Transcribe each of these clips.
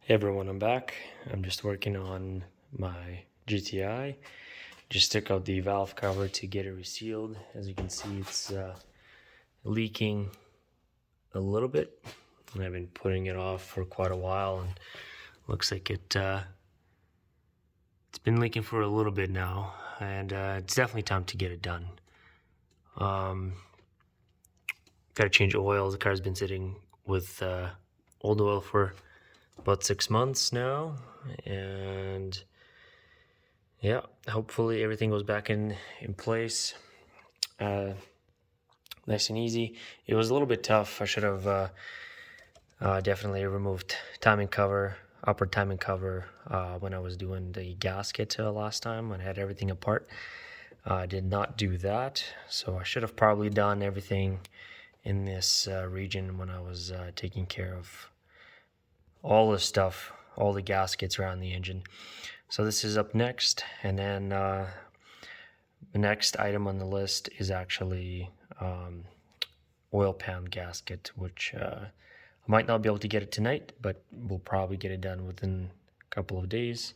Hey everyone, I'm back. I'm just working on my GTI. Just took out the valve cover to get it resealed. As you can see, it's leaking a little bit. And I've been putting it off for quite a while, and looks like it's been leaking for a little bit now, and it's definitely time to get it done. Got to change oil. The car's been sitting with old oil for about 6 months now, and yeah, hopefully everything goes back in place nice and easy. It was a little bit tough. I should have definitely removed timing cover, upper timing cover, when I was doing the gasket last time when I had everything apart. I did not do that, so I should have probably done everything in this region when I was taking care of all the stuff, all the gaskets around the engine. So this is up next, and then the next item on the list is actually oil pan gasket, which I might not be able to get it tonight, but we'll probably get it done within a couple of days.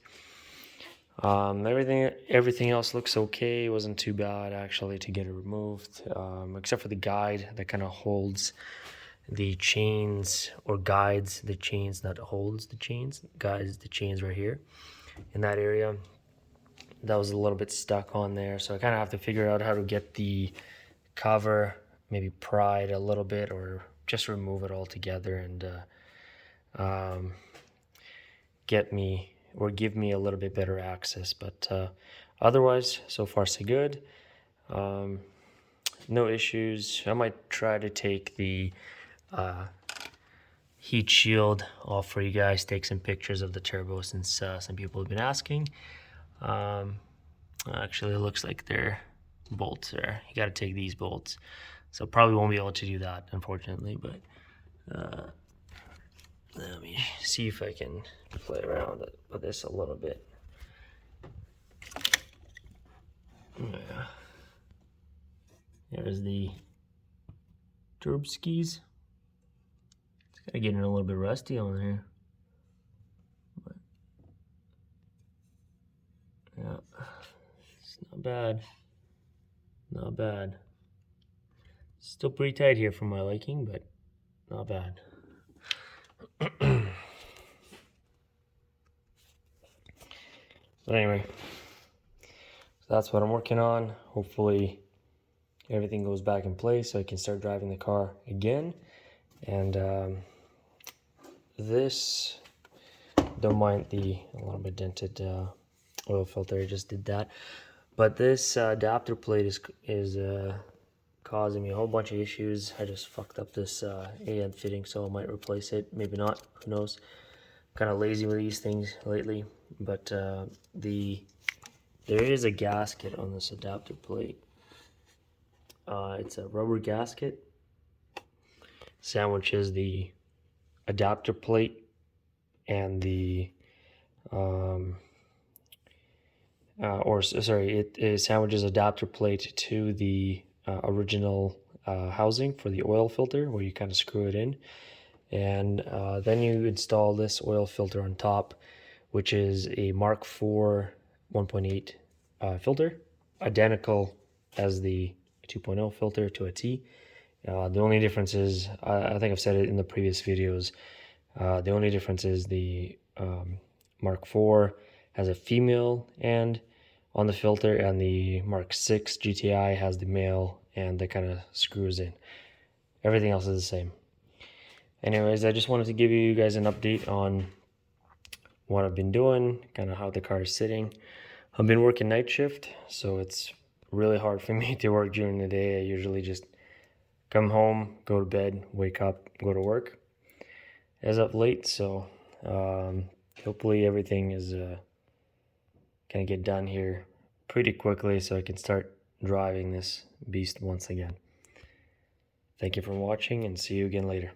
Everything else looks okay. It wasn't too bad actually to get it removed, except for the guide that kind of holds the chains, or guides the chains, not holds the chains, guides the chains right here in that area. That was a little bit stuck on there, so I kind of have to figure out how to get the cover maybe pried a little bit, or just remove it altogether and give me a little bit better access. But otherwise, so far so good. No issues. I might try to take the heat shield off for you guys, take some pictures of the turbo, since some people have been asking. Actually, it looks like they're bolts there. You got to take these bolts, so probably won't be able to do that, unfortunately. But let me see if I can play around with this a little bit. Yeah, there's the turbo skis. It's kind of getting a little bit rusty on here. But yeah, it's not bad. Not bad. Still pretty tight here for my liking, but not bad. But anyway, so that's what I'm working on. Hopefully everything goes back in place so I can start driving the car again. And this, don't mind the a little bit dented oil filter, I just did that. But this adapter plate is causing me a whole bunch of issues. I just fucked up this AN fitting, so I might replace it, maybe not, who knows. Kind of lazy with these things lately. But there is a gasket on this adapter plate. It's a rubber gasket, sandwiches the adapter plate and the it sandwiches adapter plate to the original housing for the oil filter, where you kind of screw it in, and then you install this oil filter on top, which is a Mark IV 1.8 filter, identical as the 2.0 filter to a T. The only difference is, I think I've said it in the previous videos, the only difference is the Mark IV has a female end on the filter, and the MK6 GTI has the male and that kind of screws in. Everything else is the same. Anyways, I just wanted to give you guys an update on what I've been doing, kind of how the car is sitting. I've been working night shift, so it's really hard for me to work during the day. I usually just come home, go to bed, wake up, go to work as of late. So hopefully everything is gonna get done here pretty quickly so I can start driving this beast once again. Thank you for watching, and see you again later.